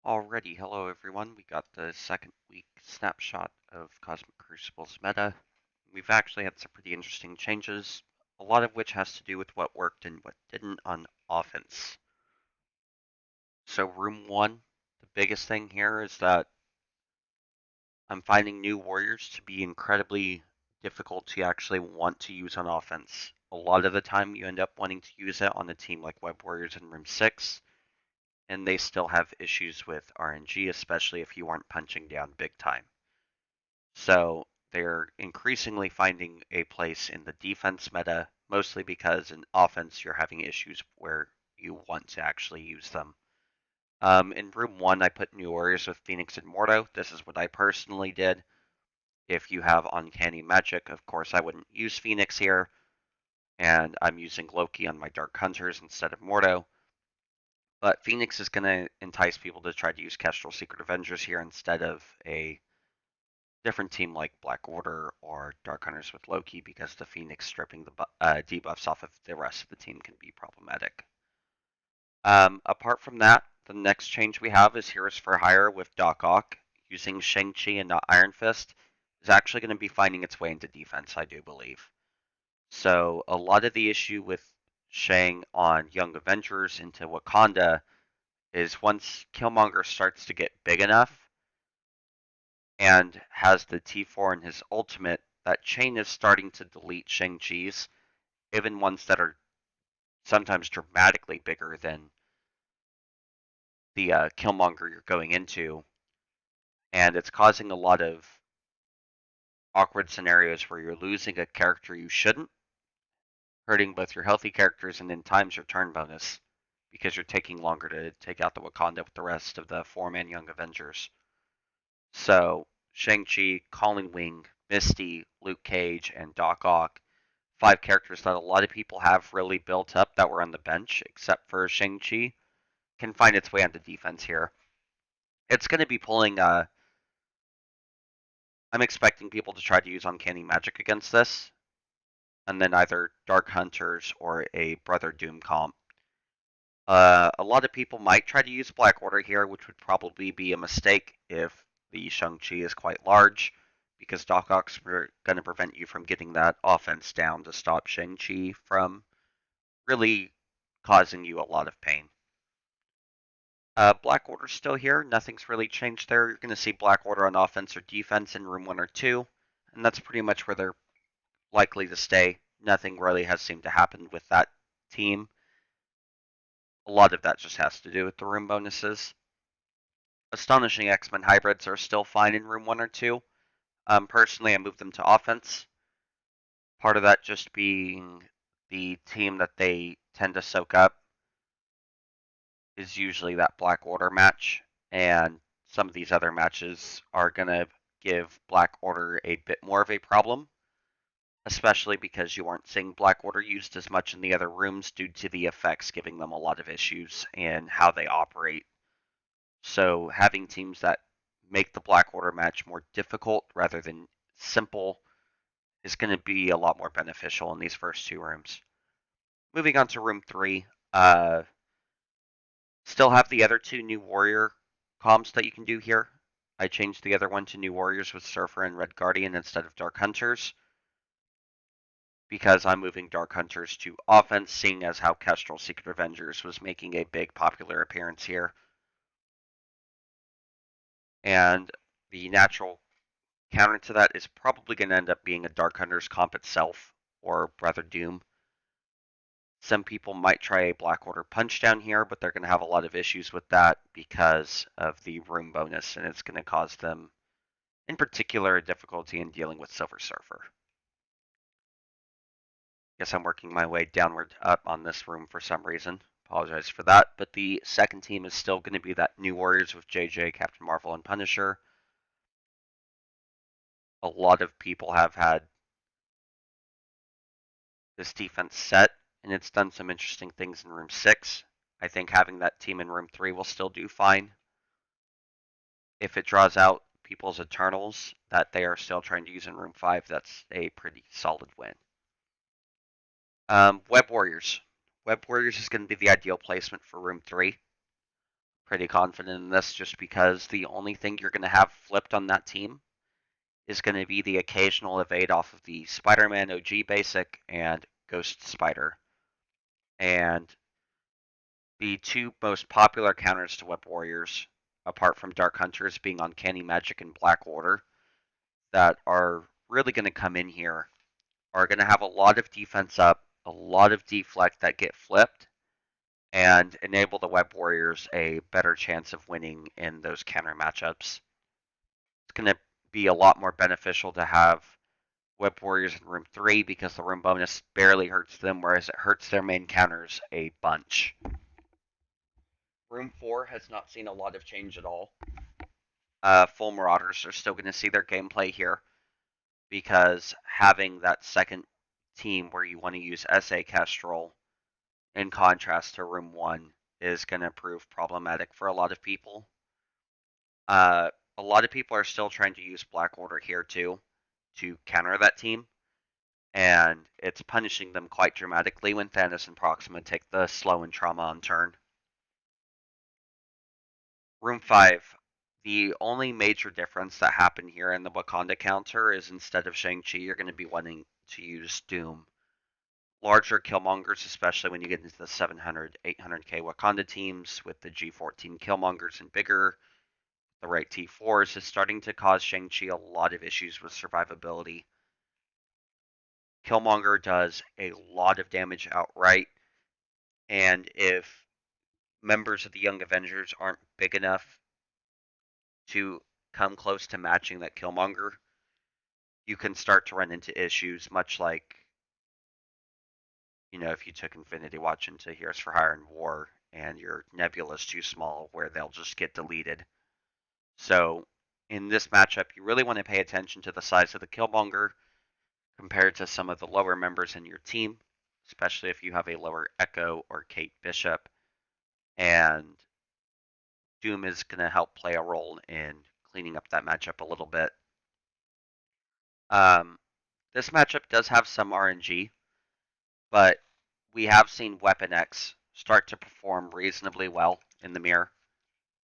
Alrighty, hello everyone. We got the second week snapshot of Cosmic Crucible's meta. We've actually had some pretty interesting changes, a lot of which has to do with what worked and what didn't on offense. So room 1, the biggest thing here is that I'm finding new warriors to be incredibly difficult to actually want to use on offense. A lot of the time you end up wanting to use it on a team like Web Warriors in room 6, and they still have issues with RNG, especially if you aren't punching down big time. So they're increasingly finding a place in the defense meta, mostly because in offense you're having issues where you want to actually use them. In room 1, I put new warriors with Phoenix and Mordo. This is what I personally did. If you have Uncanny Magic, of course I wouldn't use Phoenix here, and I'm using Loki on my Dark Hunters instead of Mordo. But Phoenix is going to entice people to try to use Kestrel Secret Avengers here instead of a different team like Black Order or Dark Hunters with Loki, because the Phoenix stripping the debuffs off of the rest of the team can be problematic. Apart from that, the next change we have is Heroes for Hire with Doc Ock. Using Shang-Chi and not Iron Fist is actually going to be finding its way into defense, I do believe. So a lot of the issue with Shang on Young Avengers into Wakanda is once Killmonger starts to get big enough and has the T4 in his ultimate, that chain is starting to delete Shang-Chi's, even ones that are sometimes dramatically bigger than the Killmonger you're going into, and it's causing a lot of awkward scenarios where you're losing a character you shouldn't, hurting both your healthy characters and in times your turn bonus, because you're taking longer to take out the Wakanda with the rest of the 4-man Young Avengers. So Shang-Chi, Colin Wing, Misty, Luke Cage, and Doc Ock, 5 characters that a lot of people have really built up that were on the bench, except for Shang-Chi, can find its way onto defense here. It's going to be pulling. I'm expecting people to try to use Uncanny Magic against this, and then either Dark Hunters or a Brother Doom comp. A lot of people might try to use Black Order here, which would probably be a mistake if the Shang-Chi is quite large, because Doc Ock's going to prevent you from getting that offense down to stop Shang-Chi from really causing you a lot of pain. Black Order's still here. Nothing's really changed there. You're going to see Black Order on offense or defense in room 1 or 2, and that's pretty much where they're likely to stay. Nothing really has seemed to happen with that team. A lot of that just has to do with the room bonuses. Astonishing X-Men hybrids are still fine in room 1 or 2. Personally, I moved them to offense. Part of that just being the team that they tend to soak up is usually that Black Order match, and some of these other matches are going to give Black Order a bit more of a problem, especially because you aren't seeing Black Order used as much in the other rooms due to the effects giving them a lot of issues in how they operate. So having teams that make the Black Order match more difficult rather than simple is going to be a lot more beneficial in these first 2 rooms. Moving on to room 3, still have the other 2 new warrior comps that you can do here. I changed the other one to new warriors with Surfer and Red Guardian instead of Dark Hunters, because I'm moving Dark Hunters to offense, seeing as how Kestrel Secret Avengers was making a big popular appearance here. And the natural counter to that is probably going to end up being a Dark Hunters comp itself, or Brother Doom. Some people might try a Black Order punch down here, but they're going to have a lot of issues with that because of the room bonus, and it's going to cause them, in particular, a difficulty in dealing with Silver Surfer. Guess I'm working my way downward up on this room for some reason. Apologize for that, but the second team is still going to be that New Warriors with JJ, Captain Marvel, and Punisher. A lot of people have had this defense set, and it's done some interesting things in room 6. I think having that team in room 3 will still do fine. If it draws out people's Eternals that they are still trying to use in room 5, that's a pretty solid win. Web Warriors. Web Warriors is going to be the ideal placement for room 3. pretty confident in this just because the only thing you're going to have flipped on that team is going to be the occasional evade off of the Spider-Man OG basic and Ghost Spider. And the two most popular counters to Web Warriors, apart from Dark Hunters being Uncanny Magic and Black Order, that are really going to come in here are going to have a lot of defense up, a lot of deflect that get flipped, and enable the Web Warriors a better chance of winning in those counter matchups. It's going to be a lot more beneficial to have Web Warriors in Room 3 because the room bonus barely hurts them, whereas it hurts their main counters a bunch. Room 4 has not seen a lot of change at all. Full Marauders are still going to see their gameplay here because having that second team where you want to use SA Kestrel in contrast to Room 1 is going to prove problematic for a lot of people. A lot of people are still trying to use Black Order here too to counter that team, and it's punishing them quite dramatically when Thanos and Proxima take the slow and trauma on turn. Room 5. The only major difference that happened here in the Wakanda counter is instead of Shang-Chi, you're going to be wanting to use Doom. Larger Killmongers, especially when you get into the 700, 800k Wakanda teams with the G14 Killmongers and bigger, the right T4s, is starting to cause Shang-Chi a lot of issues with survivability. Killmonger does a lot of damage outright, and if members of the Young Avengers aren't big enough to come close to matching that Killmonger, you can start to run into issues, much like, if you took Infinity Watch into Heroes for Hire and War, and your Nebula's too small, where they'll just get deleted. So, in this matchup, you really want to pay attention to the size of the Killmonger compared to some of the lower members in your team, especially if you have a lower Echo or Kate Bishop, and Doom is going to help play a role in cleaning up that matchup a little bit. This matchup does have some RNG, but we have seen Weapon X start to perform reasonably well in the mirror.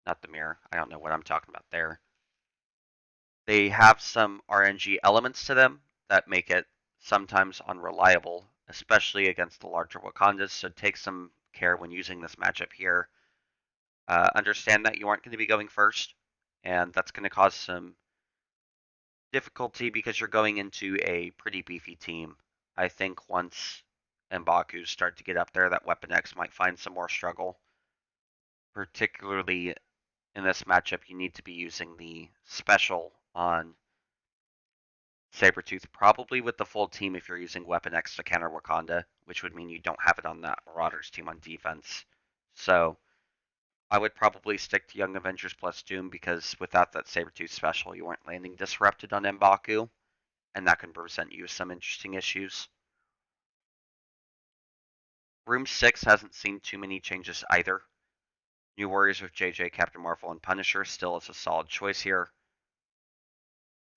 Not the mirror, I don't know what I'm talking about there. They have some RNG elements to them that make it sometimes unreliable, especially against the larger Wakandas, so take some care when using this matchup here. Understand that you aren't going to be going first, and that's going to cause some difficulty because you're going into a pretty beefy team. I think once M'Baku's start to get up there, that Weapon X might find some more struggle. Particularly in this matchup, you need to be using the special on Sabretooth, probably with the full team if you're using Weapon X to counter Wakanda, which would mean you don't have it on that Marauders team on defense. So I would probably stick to Young Avengers plus Doom because without that Sabretooth special, you weren't landing disrupted on M'Baku, and that can present you with some interesting issues. Room 6 hasn't seen too many changes either. New Warriors with JJ, Captain Marvel, and Punisher still is a solid choice here.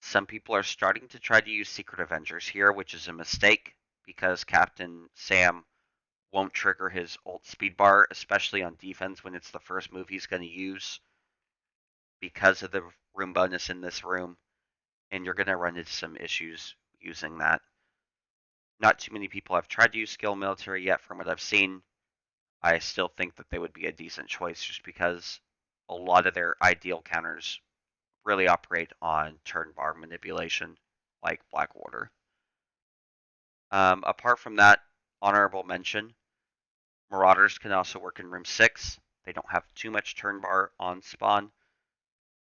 Some people are starting to try to use Secret Avengers here, which is a mistake because Captain Sam won't trigger his ult speed bar, especially on defense when it's the first move he's going to use because of the room bonus in this room, and you're going to run into some issues using that. Not too many people have tried to use Skill Military yet from what I've seen. I still think that they would be a decent choice just because a lot of their ideal counters really operate on turn bar manipulation, like Black Order. Apart from that, honorable mention, Marauders can also work in Room 6. They don't have too much turn bar on spawn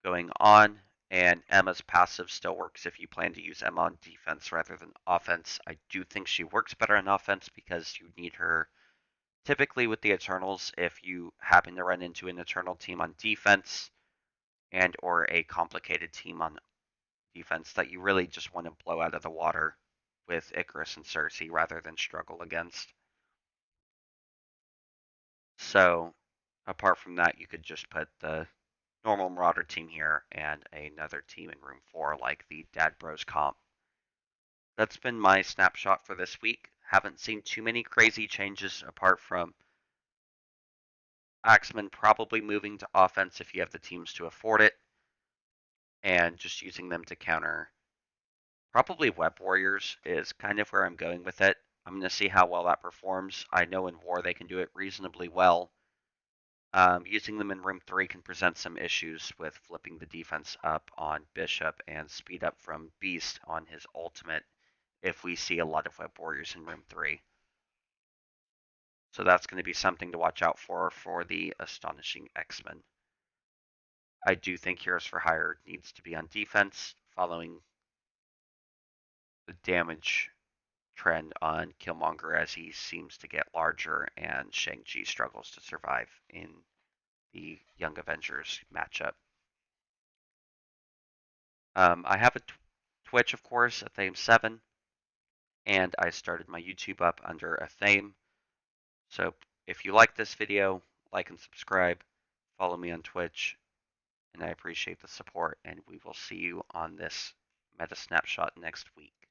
going on, and Emma's passive still works if you plan to use Emma on defense rather than offense. I do think she works better on offense because you need her typically with the Eternals if you happen to run into an Eternal team on defense and or a complicated team on defense that you really just want to blow out of the water with Icarus and Cersei rather than struggle against. So apart from that, you could just put the normal Marauder team here and another team in Room 4 like the Dad Bros comp. That's been my snapshot for this week. Haven't seen too many crazy changes apart from Axeman probably moving to offense if you have the teams to afford it, and just using them to counter. Probably Web Warriors is kind of where I'm going with it. I'm going to see how well that performs. I know in War they can do it reasonably well. Using them in Room 3 can present some issues with flipping the defense up on Bishop and speed up from Beast on his ultimate if we see a lot of Web Warriors in Room 3. So that's going to be something to watch out for the Astonishing X-Men. I do think Heroes for Hire needs to be on defense, following the damage trend on Killmonger as he seems to get larger and Shang-Chi struggles to survive in the Young Avengers matchup. I have a Twitch, of course, at Thame7, and I started my YouTube up under a Thame. So if you like this video, like and subscribe, follow me on Twitch, and I appreciate the support, and we will see you on this Meta Snapshot next week.